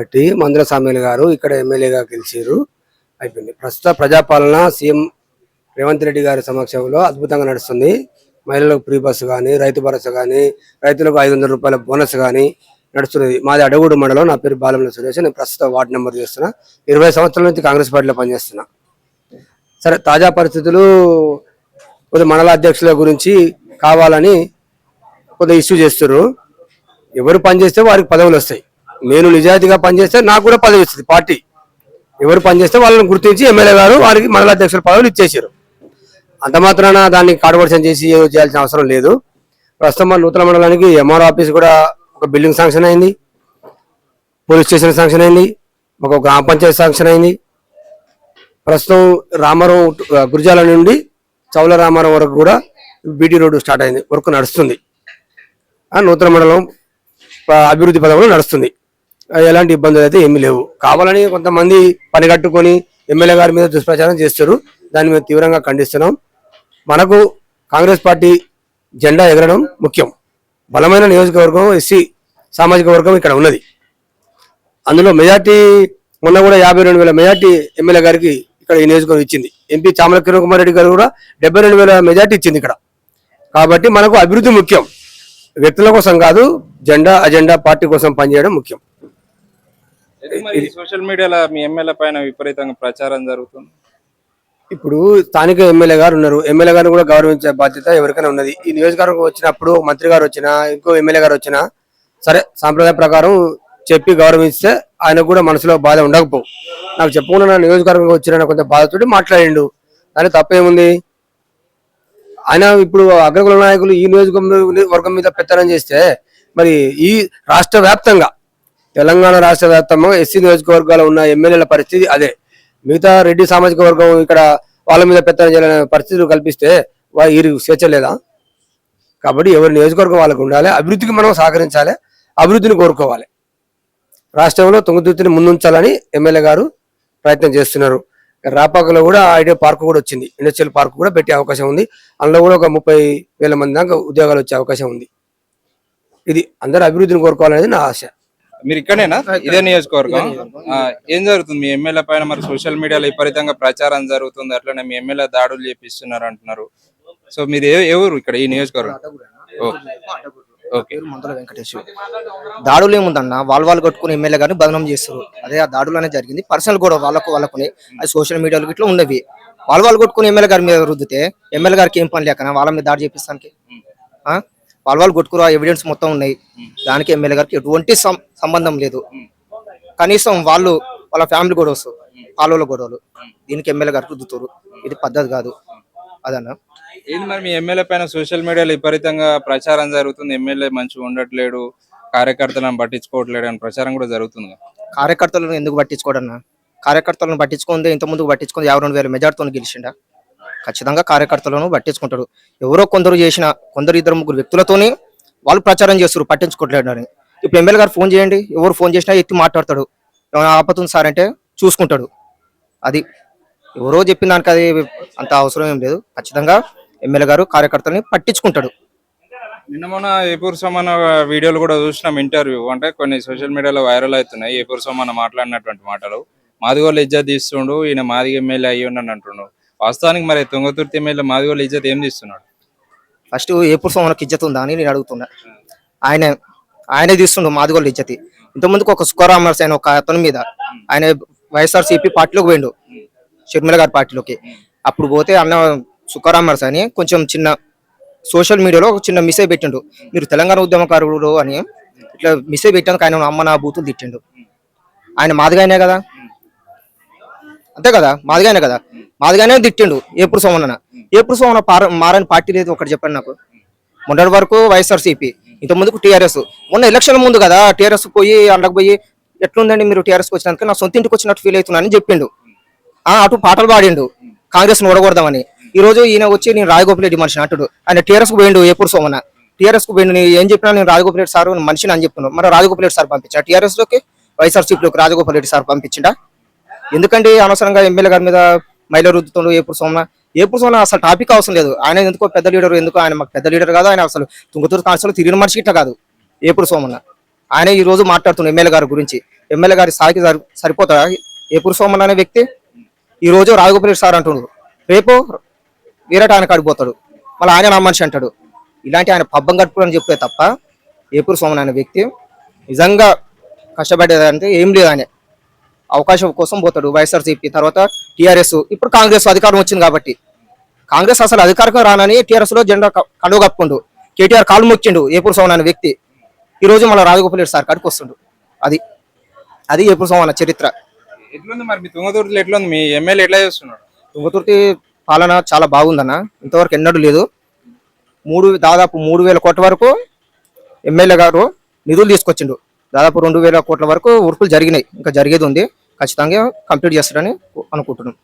కాబట్టి మందుల సామ్యులు గారు ఇక్కడ ఎమ్మెల్యేగా గెలిచారు. అయిపోయింది. ప్రస్తుత ప్రజాపాలన సీఎం రేవంత్ రెడ్డి గారి సమక్షంలో అద్భుతంగా నడుస్తుంది. మహిళలకు ఫ్రీ బస్సు కానీ, రైతు భరోసా కానీ, రైతులకు 500 రూపాయల బోనస్ కానీ నడుస్తున్నది. మాది అడగూడు మండలం. నా పేరు బాలముల సురేష్. నేను ప్రస్తుతం వార్డు నెంబర్ చేస్తున్నా. 20 సంవత్సరాల నుంచి కాంగ్రెస్ పార్టీలో పనిచేస్తున్నా. సరే, తాజా పరిస్థితులు కొద్ది మండల అధ్యక్షుల గురించి కావాలని కొద్దిగా ఇష్యూ చేస్తారు. ఎవరు పనిచేస్తే వారికి పదవులు వస్తాయి. నేను నిజాయితీగా పనిచేస్తే నాకు కూడా పదవి వస్తుంది. పార్టీ ఎవరు పనిచేస్తే వాళ్ళని గుర్తించి ఎమ్మెల్యే గారు వారికి మండల అధ్యక్షుల పదవులు ఇచ్చేసారు. అంత మాత్రాన దాన్ని కాడవర్షన్ చేసి ఏదో చేయాల్సిన అవసరం లేదు. ప్రస్తుతం మన నూతన మండలానికి ఎంఆర్ ఆఫీస్ కూడా ఒక బిల్డింగ్ శాంక్షన్ అయింది, పోలీస్ స్టేషన్ శాంక్షన్ అయింది, ఒక గ్రామ పంచాయతీ శాంక్షన్ అయింది. ప్రస్తుతం రామారావు గురిజాల నుండి చౌల రామారావు వరకు కూడా బీటీ రోడ్డు స్టార్ట్ అయింది, వర్క్ నడుస్తుంది. నూతన మండలం అభివృద్ధి పదంలో నడుస్తుంది. ఎలాంటి ఇబ్బందులు అయితే ఏమీ లేవు. కావాలని కొంతమంది పని కట్టుకొని ఎమ్మెల్యే గారి మీద దుష్ప్రచారం చేస్తారు. దాన్ని మేము తీవ్రంగా ఖండిస్తున్నాం. మనకు కాంగ్రెస్ పార్టీ జెండా ఎగరడం ముఖ్యం. బలమైన నియోజకవర్గం ఎస్సీ సామాజిక వర్గం ఇక్కడ ఉన్నది. అందులో మెజార్టీ మొన్న కూడా 52,000 మెజార్టీ ఎమ్మెల్యే గారికి ఇక్కడ ఈ నియోజకవర్గం ఇచ్చింది. ఎంపీ చామల కిరణ్ కుమార్ రెడ్డి గారు కూడా 72,000 మెజార్టీ ఇచ్చింది ఇక్కడ. కాబట్టి మనకు అభివృద్ధి ముఖ్యం, వ్యక్తుల కోసం కాదు. జెండా అజెండా పార్టీ కోసం పనిచేయడం ముఖ్యం. సోషల్ మీడియాలో మీ ఎమ్మెల్యే పైన విపరీతంగా ప్రచారం జరుగుతుంది. ఇప్పుడు స్థానిక ఎమ్మెల్యే గారు ఉన్నారు. ఎమ్మెల్యే గారిని కూడా గౌరవించే బాధ్యత ఎవరికైనా ఉన్నది. ఈ నియోజకవర్గం వచ్చినప్పుడు మంత్రి గారు వచ్చినా, ఇంకో ఎమ్మెల్యే గారు వచ్చినా సరే, సాంప్రదాయ ప్రకారం చెప్పి గౌరవిస్తే ఆయనకు కూడా మనసులో బాధ ఉండకపోవు. నాకు చెప్పకుండా నా నియోజకవర్గం వచ్చిన కొంత బాధతోటి మాట్లాడిండు. కానీ తప్పేముంది? ఆయన ఇప్పుడు అగ్రకుల నాయకులు ఈ నియోజకవర్గం మీద పెత్తనం చేస్తే మరి ఈ రాష్ట్ర వ్యాప్తంగా, తెలంగాణ రాష్ట్ర వ్యాప్తంగా ఎస్సీ నియోజకవర్గాలు ఉన్న ఎమ్మెల్యేల పరిస్థితి అదే. మిగతా రెడ్డి సామాజిక వర్గం ఇక్కడ వాళ్ళ మీద పెత్తనం చేయాలనే పరిస్థితులు కల్పిస్తే వీరి స్వేచ్ఛ లేదా? కాబట్టి ఎవరి నియోజకవర్గం వాళ్ళకు ఉండాలి. అభివృద్ధికి మనం సహకరించాలి, అభివృద్ధిని కోరుకోవాలి. రాష్ట్రంలో తుంగతుర్తిని ముందుంచాలని ఎమ్మెల్యే గారు ప్రయత్నం చేస్తున్నారు. రాపాకలో కూడా ఐడియా పార్క్ కూడా వచ్చింది, ఇండస్ట్రియల్ పార్క్ కూడా పెట్టే అవకాశం ఉంది. అందులో కూడా ఒక 30,000 మంది దాకా ఉద్యోగాలు వచ్చే అవకాశం ఉంది. ఇది అందరూ అభివృద్ధిని కోరుకోవాలనేది నా ఆశ. మీరు ఇక్కడేనా? ఇదే నియోజకవర్గం. ఏం జరుగుతుంది మీ ఎమ్మెల్యే పైన? మరి సోషల్ మీడియాలో విపరీతంగా ప్రచారం జరుగుతుంది, అట్లనే మీ ఎమ్మెల్యే దాడులు చేపిస్తున్నారు అంటున్నారు. సో మీరు ఎవరు ఇక్కడ ఈ నియోజకవర్గం? మందుల వెంకటేష్. దాడులు ఏముందన్న, వాళ్ళు కొట్టుకుని ఎమ్మెల్యే గారిని బదనం చేస్తారు. అదే ఆ దాడులు అనేది జరిగింది. పర్సనల్ కూడా వాళ్ళకునే అది సోషల్ మీడియాలో ఇట్లా ఉన్నవి. వాళ్ళు కొట్టుకుని ఎమ్మెల్యే గారి మీద రుద్దితే ఎమ్మెల్యే గారికి ఏం పని లేకనా వాళ్ళ మీద దాడి చేపిస్తానికి? వాళ్ళు కొట్టుకురా ఎవిడెన్స్ మొత్తం ఉన్నాయి. దానికి ఎమ్మెల్యే గారికి ఎటువంటి సంబంధం లేదు. కనీసం వాళ్ళ ఫ్యామిలీ గొడవలు, పాలల గొడవలు, దీనికి ఎమ్మెల్యే గారికి రుద్దుతారు. ఇది పద్ధతి కాదు. అదన్నా ఏంది మరి మీ ఎమ్మెల్యే పైన సోషల్ మీడియాలో విపరీతంగా ప్రచారం జరుగుతుంది, ఎమ్మెల్యే మంచిగా ఉండట్లేడు, కార్యకర్తలను పట్టించుకోవట్లేడు అని ప్రచారం కూడా జరుగుతుంది. కార్యకర్తలను ఎందుకు పట్టించుకోడన్నా? కార్యకర్తలను పట్టించుకుంది, ఇంత ముందుకు పట్టించుకుంది 52,000 మెజార్టీతో గెలిచిండా? ఖచ్చితంగా కార్యకర్తలను పట్టించుకుంటాడు. ఎవరో కొందరు చేసిన కొందరు 2-3 వ్యక్తులతోని వాళ్ళు ప్రచారం చేస్తారు, పట్టించుకోవట్లేడు అని. ఇప్పుడు ఎమ్మెల్యే గారు ఫోన్ చేయండి, ఎవరు ఫోన్ చేసినా ఎత్తి మాట్లాడతాడు. ఏమైనా ఆపతుంది సార్ అంటే చూసుకుంటాడు. అది ఎవరో చెప్పిన దానికి అది అంత అవసరం ఏం లేదు. ఖచ్చితంగా ఎమ్మెల్యే గారు కార్యకర్తలని పట్టించుకుంటాడు. నిన్న మొన్న ఏపూర్ సోమన్న వీడియోలు కూడా చూసినాం, ఇంటర్వ్యూ అంటే కొన్ని సోషల్ మీడియాలో వైరల్ అవుతున్నాయి. ఏపూర్ సోమన్న మాట్లాడినటువంటి మాటలు, మాదిగోళ్ళు ఇజ్జత్ తీస్తుండు, ఈయన మాదిగ ఎమ్మెల్యే అయ్యిండు అంటుండు. వాస్తవానికి మరి తుంగతుర్తి ఎమ్మెల్యే మాదిగోళ్ళు ఇజ్జత్ ఏం తీస్తున్నాడు? ఫస్ట్ ఏపూర్ సోమన్నకి ఇజ్జత్ ఉందా అని నేను అడుగుతున్నా. ఆయనే తీస్తుండు మాదిగోళ్ళు ఇజ్జతి. ఇంతకుముందుకు ఒక సుఖరామర్స్ అయిన ఒక అతని మీద ఆయన వైఎస్ఆర్సీపీ పార్టీలోకి పోయిండు, షర్మిల గారి పార్టీలోకి. అప్పుడు పోతే అన్న సుఖరామర్స్ అని కొంచెం చిన్న సోషల్ మీడియాలో ఒక చిన్న మిసేజ్ పెట్టిండు, మీరు తెలంగాణ ఉద్యమకారుడు అని ఇట్లా మిసేజ్ పెట్టాను. ఆయన అమ్మ నా బూతులు తిట్టిండు. ఆయన మాదిగానే కదా, అంతే కదా, మాదిగానే తిట్టిండు ఏపూర్ సోమన్న. ఏపూర్ సోమన్న మారని పార్టీ లేదు ఒకటి చెప్పండి నాకు. మొన్నటి వరకు వైఎస్ఆర్సీపీ, ఇంత ముందుకు టీఆర్ఎస్. మొన్న ఎలక్షన్ ముందు కదా టీఆర్ఎస్ పోయి అండకు పోయి ఎట్లుందండి మీరు టీఆర్ఎస్కి వచ్చినందుకు నా సొంత ఇంటికి వచ్చినట్టు ఫీల్ అవుతున్నానని చెప్పిండు. అటు పాటలు పాడిండు కాంగ్రెస్ ఓడగొడదామని. ఈ రోజు ఈయన వచ్చి నేను రాజగోపాల్ రెడ్డి మనిషిని అంటాడు. ఆయన టీఆర్ఎస్కు పోయిండు, ఏపూర్ సోమన్న టీఆర్ఎస్కు పోయిండు. నేను ఏం చెప్పినా నేను రాజగోపాల్ రెడ్డి సార్ మనిషిని అని చెప్తున్నాను. మరి రాజగోపాల్ రెడ్డి సార్ పంపించా టీఆర్ఎస్లోకి, వైఎస్ఆర్సీపీలోకి రాజగోపాల్ రెడ్డి సార్ పంపించిండా? ఎందుకంటే అనవసరంగా ఎమ్మెల్యే గారి మీద మహిళ రుద్దుతుండు ఏపూర్ సోమన్న. ఏపూర్ సోమన్న అసలు టాపిక్ అవసరం లేదు. ఆయన ఎందుకో పెద్ద లీడర్, ఎందుకు ఆయన మాకు పెద్ద లీడర్ కాదు. ఆయన అసలు తుంగతుర్తి కాన్స్టిట్యూన్సీలో తిరిగిన మనిషి ఇట్లా కాదు ఏపూర్ సోమన్న. ఆయన ఈ రోజు మాట్లాడుతున్న ఎమ్మెల్యే గారి గురించి. ఎమ్మెల్యే గారి స్థాయికి సరిపోతాడా ఏపూరు సోమన్ అనే వ్యక్తి? ఈ రోజు రాజగోపాల్ సార్ అంటున్నాడు, రేపు వీరటానికి కాడిపోతాడు, మళ్ళీ ఆయన నా మనిషి అంటాడు. ఇలాంటి ఆయన పబ్బం గడుపులని చెప్పే తప్ప ఏపూరు సోమన్ అనే వ్యక్తి నిజంగా కష్టపడేదంటే ఏం లేదు. ఆయన అవకాశం కోసం పోతాడు. వైఎస్ఆర్సీపీ తర్వాత టీఆర్ఎస్, ఇప్పుడు కాంగ్రెస్ అధికారం వచ్చింది కాబట్టి కాంగ్రెస్ అసలు అధికారికంగా రానని టీఆర్ఎస్ లో జెండా కండువ కప్పుకుండు. కేటీఆర్ కాలు మొక్కిండు ఏపూరు సోమన్ అనే వ్యక్తి. ఈ రోజు మళ్ళీ రాజగోపాల్ రెడ్డి సార్ కాడికి వస్తుండు. అది ఏపూరు సోమన్ చరిత్ర. ఎట్లుంది మరి మీ తుంగతుర్తిలో ఎట్లుంది? మీ ఎమ్మెల్యే ఎట్లా చేస్తున్నాడు? తుంగతుర్తి పాలన చాలా బాగుందన్న, ఇంతవరకు ఎన్నడూ లేదు. దాదాపు 3,000 కోట్ల వరకు ఎమ్మెల్యే గారు నిధులు తీసుకొచ్చిండు. దాదాపు 2,000 కోట్ల వరకు వర్కులు జరిగినాయి, ఇంకా జరిగేది ఉంది. ఖచ్చితంగా కంప్లీట్ చేస్తారని అనుకుంటున్నాం.